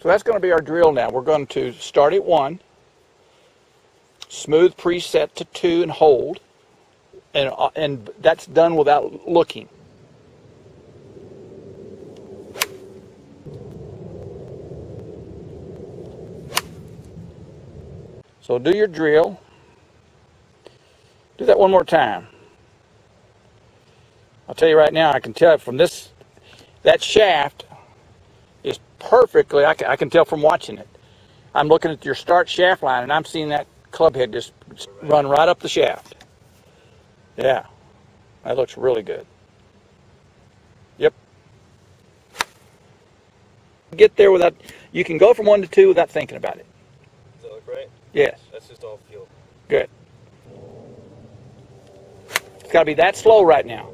So that's going to be our drill now. We're going to start at 1, smooth preset to 2 and hold, and that's done without looking. So do your drill. Do that one more time. I'll tell you right now, I can tell from this, that shaft is perfectly, I can tell from watching it. I'm looking at your start shaft line and I'm seeing that club head just run right up the shaft. Yeah, that looks really good. Yep. Get there without, you can go from 1 to 2 without thinking about it. Does that look right? Yes. That's just all feel. Good. It's got to be that slow right now.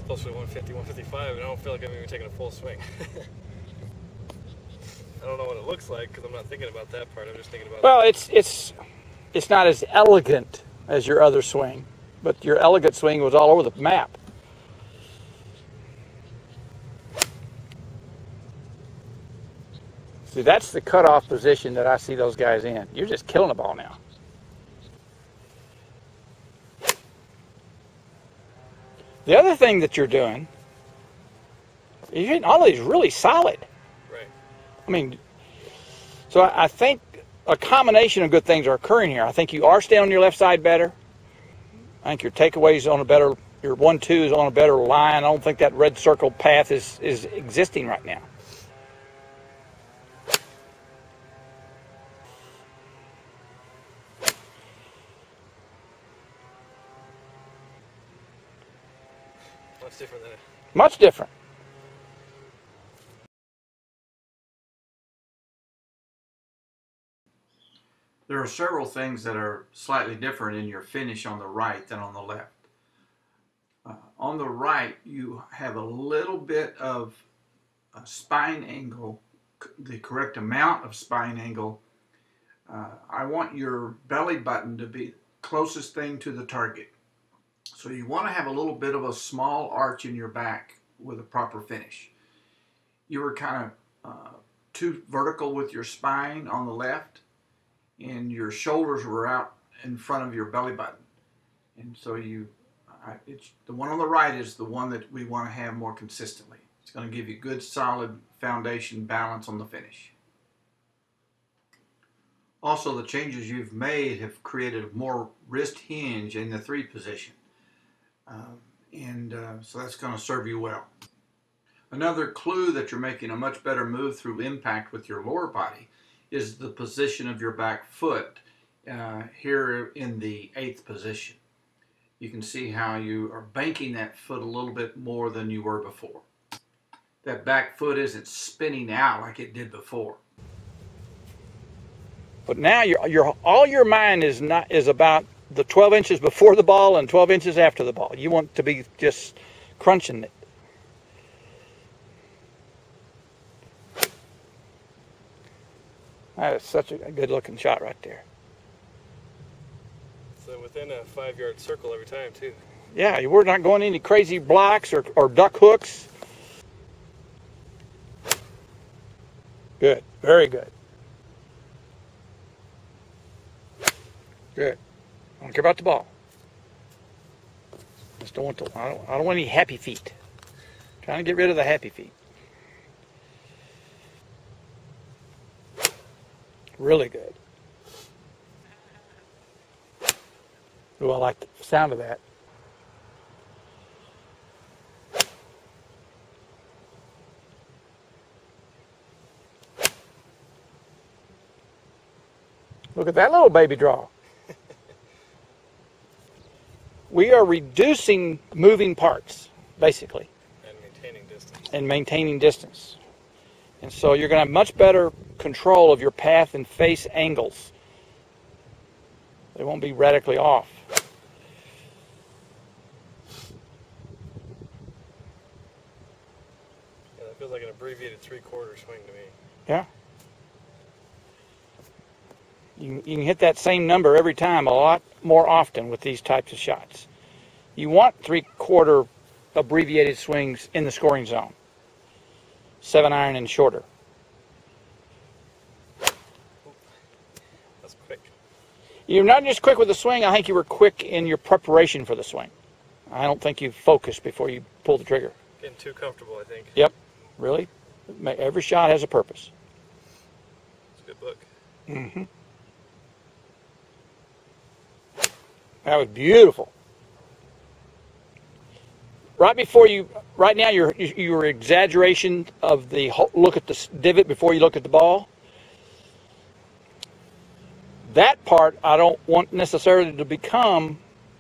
Close to 150, 155, and I don't feel like I'm even taking a full swing. I don't know what it looks like because I'm not thinking about that part. I'm just thinking about. Well, it's not as elegant as your other swing, but your elegant swing was all over the map. See, that's the cutoff position that I see those guys in. You're just killing the ball now. The other thing that you're doing, you're hitting all these really solid. Right. I mean, so I think a combination of good things are occurring here. I think you are staying on your left side better. I think your takeaways on a better, your 1-2 is on a better line. I don't think that red circle path is existing right now. Much different than it. Much different. There are several things that are slightly different in your finish on the right than on the left. On the right, you have a little bit of a spine angle, the correct amount of spine angle. I want your belly button to be closest thing to the target. So you want to have a little bit of a small arch in your back with a proper finish. You were kind of too vertical with your spine on the left, and your shoulders were out in front of your belly button. And so it's the one on the right is the one that we want to have more consistently. It's going to give you good solid foundation balance on the finish. Also, the changes you've made have created more wrist hinge in the 3 position. So that's going to serve you well. Another clue that you're making a much better move through impact with your lower body is the position of your back foot here in the 8th position. You can see how you are banking that foot a little bit more than you were before. That back foot isn't spinning out like it did before. But now all your mind is about the 12 inches before the ball and 12 inches after the ball. You want to be just crunching it. That is such a good looking shot right there. So within a 5-yard circle every time too. Yeah, we're not going any crazy blocks or duck hooks. Good, very good. Good. I don't care about the ball. Just don't want I don't want any happy feet. I'm trying to get rid of the happy feet. Really good. Oh, I like the sound of that. Look at that little baby draw. We are reducing moving parts, basically. And maintaining distance. distance. and maintaining distance. And so you're going to have much better control of your path and face angles. They won't be radically off. Yeah, that feels like an abbreviated 3/4 swing to me. Yeah. You can hit that same number every time a lot more often with these types of shots. You want 3/4 abbreviated swings in the scoring zone. 7-iron and shorter. That's quick. You're not just quick with the swing, I think you were quick in your preparation for the swing. I don't think you focused before you pulled the trigger. Getting too comfortable, I think. Yep, really. Every shot has a purpose. It's a good book. Mm-hmm. That was beautiful. Right now, your exaggeration of the look at the divot before you look at the ball. That part I don't want necessarily to become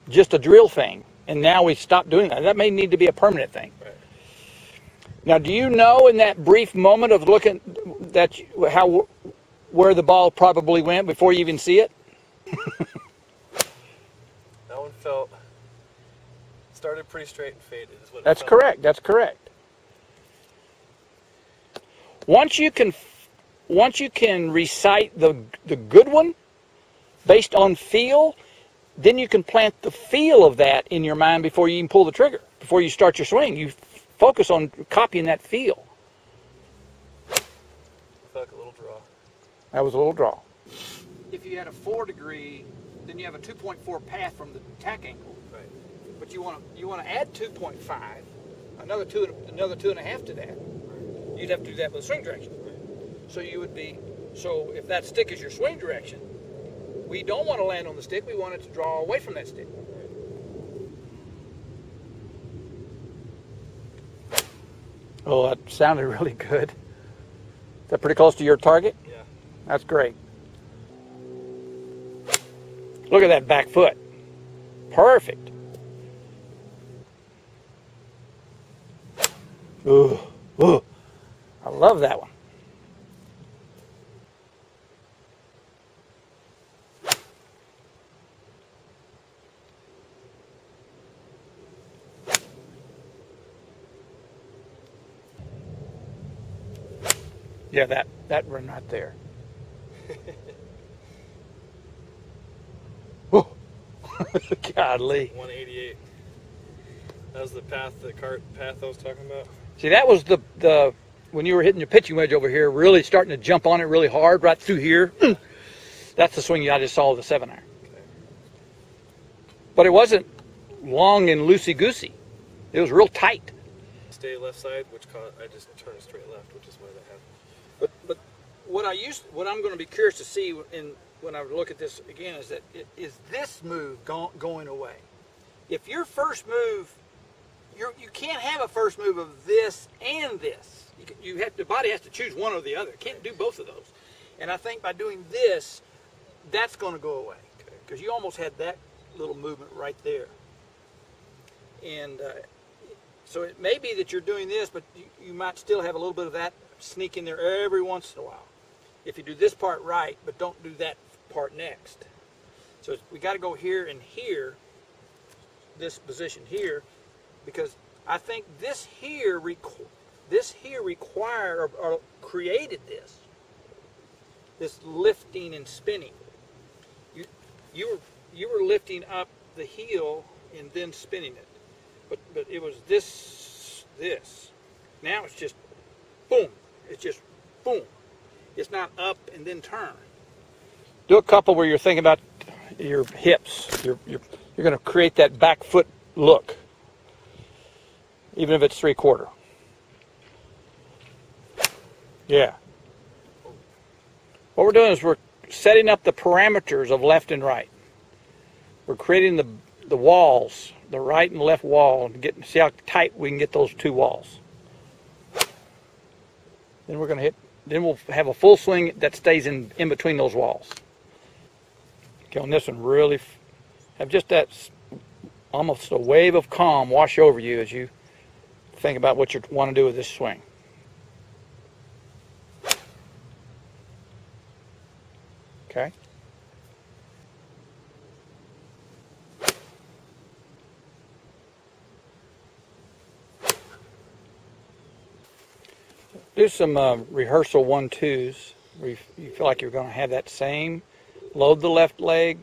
just a drill thing, and now we stop doing that. That may need to be a permanent thing. Right. Now, do you know in that brief moment of looking where the ball probably went before you even see it? That one started pretty straight and faded. Is what That's it felt. correct. That's correct. Once you can recite the good one based on feel, then you can plant the feel of that in your mind before you even pull the trigger. Before you start your swing, you focus on copying that feel. Felt like a little draw. That was a little draw. If you had a 4 degree, then you have a 2.4 path from the tack angle. Right. But you want to add 2.5, another 2.5 to that. You'd have to do that with the swing direction. So if that stick is your swing direction, we don't want to land on the stick. We want it to draw away from that stick. Oh, that sounded really good. Is that pretty close to your target? Yeah. That's great. Look at that back foot. Perfect. Ooh, ooh. I love that one. Yeah, that run right there. Oh, godly. 188. That was the path I was talking about. See, that was the when you were hitting your pitching wedge over here, really starting to jump on it really hard right through here. That's the swing I just saw with the 7-iron. Okay. But it wasn't long and loosey-goosey. It was real tight. Stay left side, I just turned straight left, which is why that happened. But what I'm going to be curious to see when I look at this again is that is this move going away? If your first move, you can't have a first move of this and this. The body has to choose one or the other. It can't do both of those. And I think by doing this, that's going to go away because you almost had that little movement right there. And so it may be that you're doing this, but you might still have a little bit of that sneak in there every once in a while. If you do this part right, but don't do that part next. So we got to go here and here, this position here, because I think this here required or created this lifting and spinning. You were lifting up the heel and then spinning it, but it was this. Now it's just boom. It's just boom. It's not up and then turn. Do a couple where you're thinking about your hips. You're going to create that back foot look, even if it's 3/4. Yeah. What we're doing is we're setting up the parameters of left and right. We're creating the walls, the right and left wall, and see how tight we can get those two walls. Then we're going to hit. Then we'll have a full swing that stays in between those walls. Okay, on this one, really have just that almost a wave of calm wash over you as you think about what you want to do with this swing. Okay. Do some rehearsal 1-2s where you feel like you're going to have that same. Load the left leg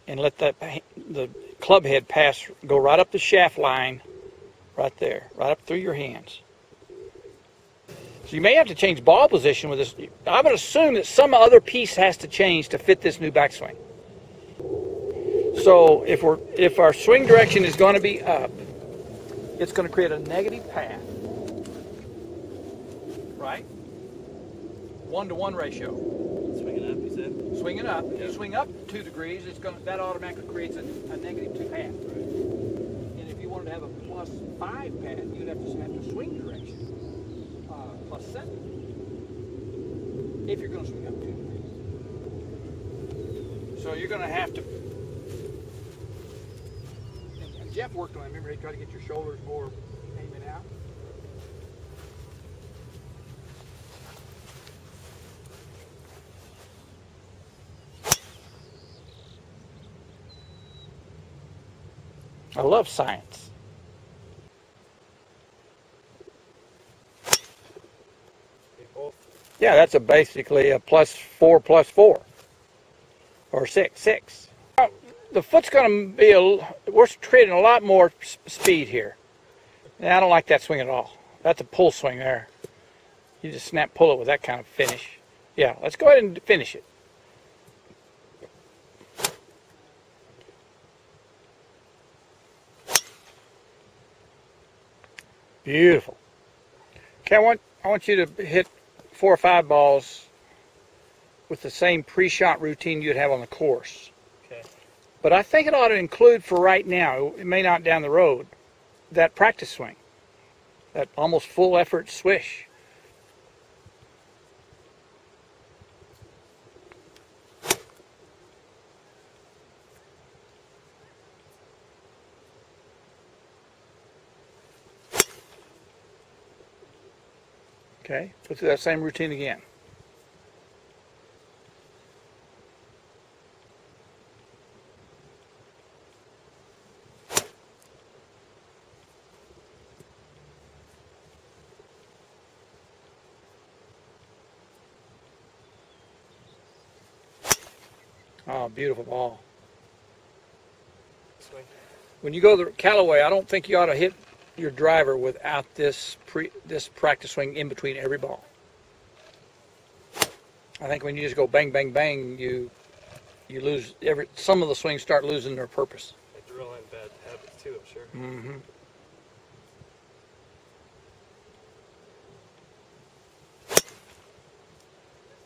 and let the club head pass, go right up the shaft line, right there, right up through your hands. So you may have to change ball position with this. I would assume that some other piece has to change to fit this new backswing. So if our swing direction is going to be up, it's going to create a negative path, right? 1-to-1 ratio. Swinging up, you said? Swinging up. If Yeah. you swing up 2 degrees, that automatically creates a negative 2 path. And if you wanted to have a +5 path, you'd have to swing direction +7. If you're going to swing up 2 degrees. So you're going to have to. And Jeff worked on it. Remember, he tried to get your shoulders more aiming out. I love science. Yeah, that's basically a +4 or 6. The foot's going to be we're creating a lot more speed here. And I don't like that swing at all. That's a pull swing there. You just snap pull it with that kind of finish. Yeah, let's go ahead and finish it. Beautiful. Okay, I want you to hit 4 or 5 balls with the same pre-shot routine you'd have on the course. Okay. But I think it ought to include for right now, it may not down the road, that practice swing. That almost full effort swish. Okay, go through that same routine again. Oh, beautiful ball. Swing. When you go to the Callaway, I don't think you ought to hit your driver without this practice swing in between every ball. I think when you just go bang, bang, bang, you lose some of the swings start losing their purpose. They drill in bad habits too, I'm sure. Mm-hmm.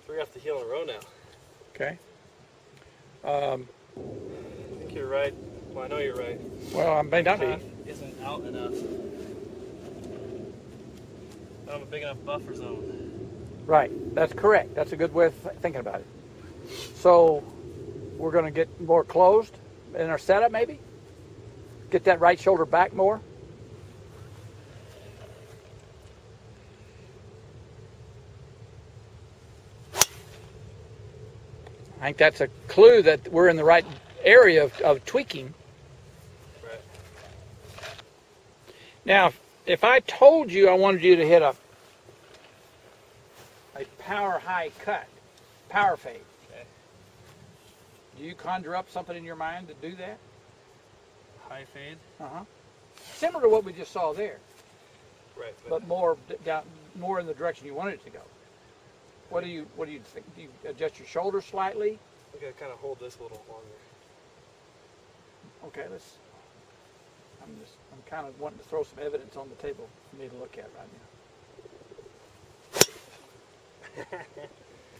Three off the heel in a row now. Okay. I think you're right. Well, I know you're right. Well, I may not be. Path isn't out enough. I don't have a big enough buffer zone. Right. That's correct. That's a good way of thinking about it. So we're going to get more closed in our setup, maybe? Get that right shoulder back more? I think that's a clue that we're in the right area of tweaking. Right. Now, if I told you I wanted you to hit a power high cut, power fade, Okay. do you conjure up something in your mind to do that? High fade. Uh-huh. Similar to what we just saw there, Right. but more down, more in the direction you want it to go. What do you think? Do you adjust your shoulders slightly? We gotta kind of hold this a little longer. Okay, I'm kind of wanting to throw some evidence on the table for me to look at right now.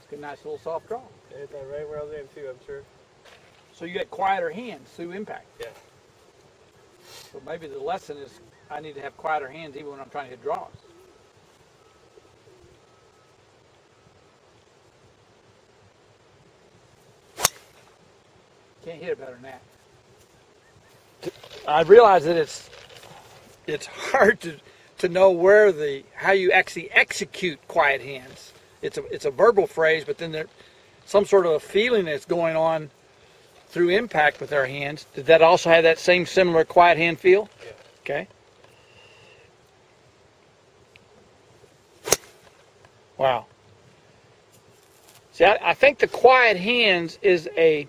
It's a nice little soft draw. Hit that right where I was aiming too, I'm sure. So you get quieter hands through impact. Yeah. So maybe the lesson is I need to have quieter hands even when I'm trying to hit draws. Can't hit it better than that. I realize that it's hard to know where how you actually execute quiet hands. It's a verbal phrase, but then there's some sort of a feeling that's going on through impact with our hands. Did that also have that same similar quiet hand feel? Yeah. Okay. Wow. See, I think the quiet hands is a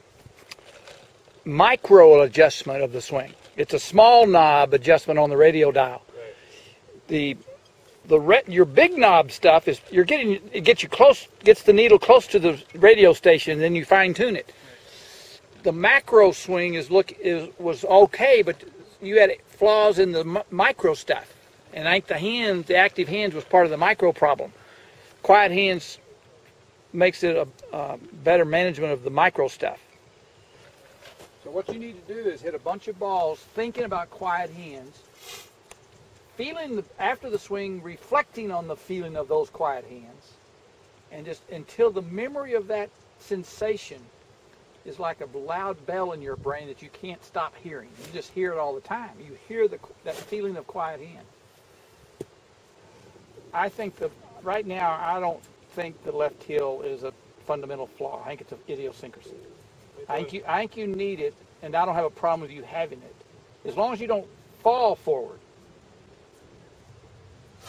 micro adjustment of the swing. It's a small knob adjustment on the radio dial. Right. Your big knob stuff is it gets the needle close to the radio station, and then you fine tune it. The macro swing was okay, but you had flaws in the micro stuff, and I think the active hands was part of the micro problem. Quiet hands makes it a better management of the micro stuff. So what you need to do is hit a bunch of balls thinking about quiet hands, feeling after the swing, reflecting on the feeling of those quiet hands, and just until the memory of that sensation is like a loud bell in your brain that you can't stop hearing. You just hear it all the time. You hear that feeling of quiet hand. I think right now, I don't think the left heel is a fundamental flaw. I think it's an idiosyncrasy. I think you need it, and I don't have a problem with you having it, as long as you don't fall forward.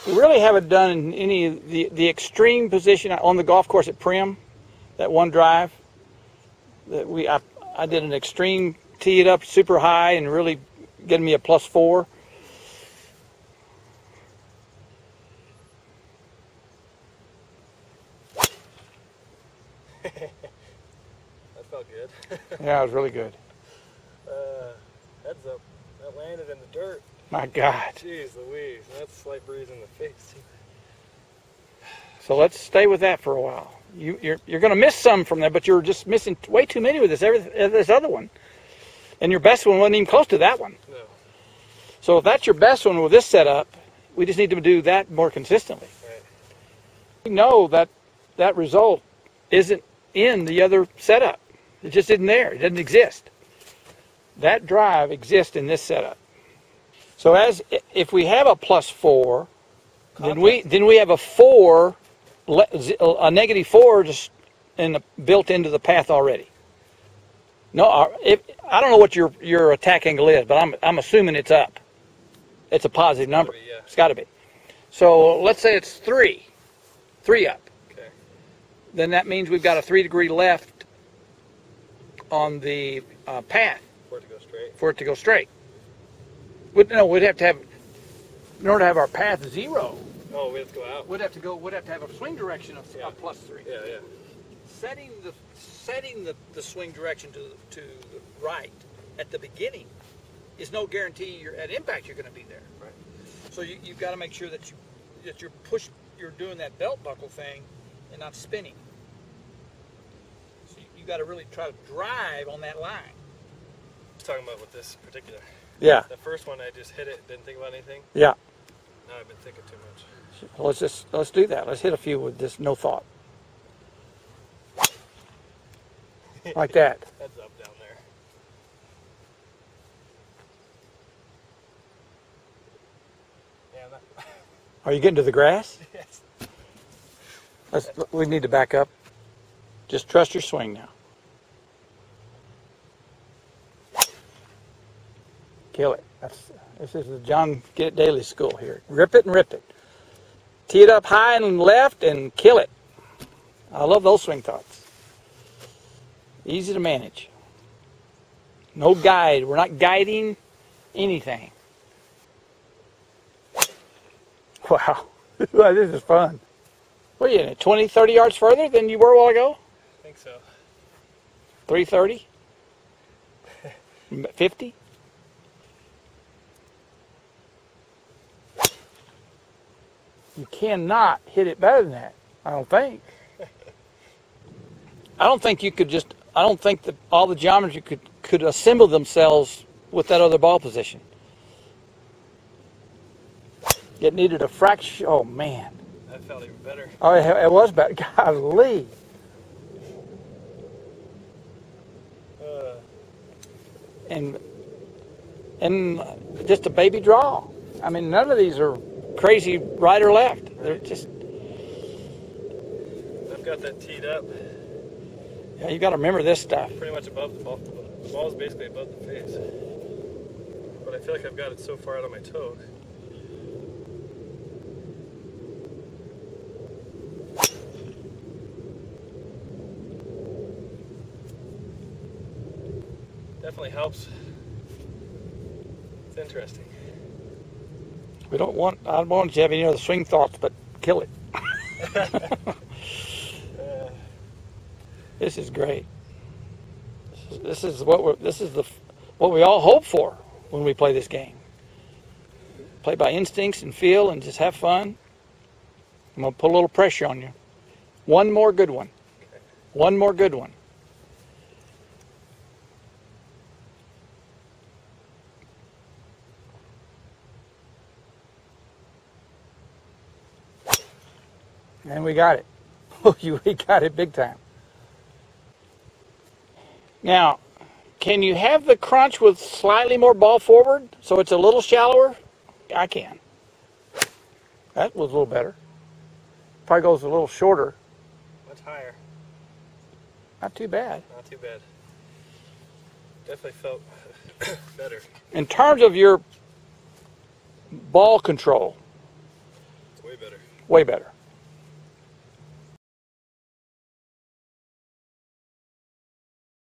We really haven't done any of the extreme position on the golf course at Primm, that one drive. That I did an extreme tee it up super high and really getting me a +4. That felt good. Yeah, it was really good. Heads up. That landed in the dirt. My God. Jeez Louise. That's a slight breeze in the face. So let's stay with that for a while. You're going to miss some from there, but you're just missing way too many with this other one. And your best one wasn't even close to that one. No. So if that's your best one with this setup, we just need to do that more consistently. Right. We know that result isn't in the other setup. It just isn't there. It doesn't exist. That drive exists in this setup. So if we have a +4, then we have a -4 just built into the path already. No, I don't know what your attack angle is, but I'm assuming it's up. It's a positive number. Yeah. It's got to be. So let's say it's 3 up. Okay. Then that means we've got a 3-degree left on the path For it to go straight. for it to go straight. We'd have to have, in order to have our path 0. Oh, we have to go out. We'd have to have a swing direction of +3. Yeah, yeah. Setting the swing direction to the right at the beginning is no guarantee at impact you're going to be there. Right. So you've got to make sure that you're doing that belt buckle thing and not spinning. So you got to really try to drive on that line. I was talking about with this particular. Yeah. The first one, I just hit it, didn't think about anything. Yeah. Now I've been thinking too much. Let's do that. Let's hit a few with this no thought. Like that. Heads up down there. Yeah, Are you getting to the grass? yes. We need to back up. Just trust your swing now. Kill it. This is the John Daly school here. Rip it and rip it. Tee it up high and left and kill it. I love those swing thoughts. Easy to manage. No guide. We're not guiding anything. Wow. This is fun. What are you in it? 20, 30 yards further than you were a while ago? I think so. 330? 50? You cannot hit it better than that, I don't think. I don't think that all the geometry could assemble themselves with that other ball position. It needed a fraction. Oh, man. That felt even better. Oh, it was better. Golly. And just a baby draw. I mean, none of these are crazy right or left. They're just, I've got that teed up yeah, you got to remember this stuff. pretty much above the ball. The ball's basically above the face. But I feel like I've got it so far out of my toe. Definitely helps. It's interesting. I don't want you to have any other swing thoughts, but kill it. This is great. This is what we all hope for when we play this game. Play by instincts and feel, and just have fun. I'm gonna put a little pressure on you. One more good one. One more good one. And we got it. We got it big time. Now, can you have the crunch with slightly more ball forward so it's a little shallower? I can. That was a little better. Probably goes a little shorter. Much higher. Not too bad. Not too bad. Definitely felt better. In terms of your ball control, It's way better. way better.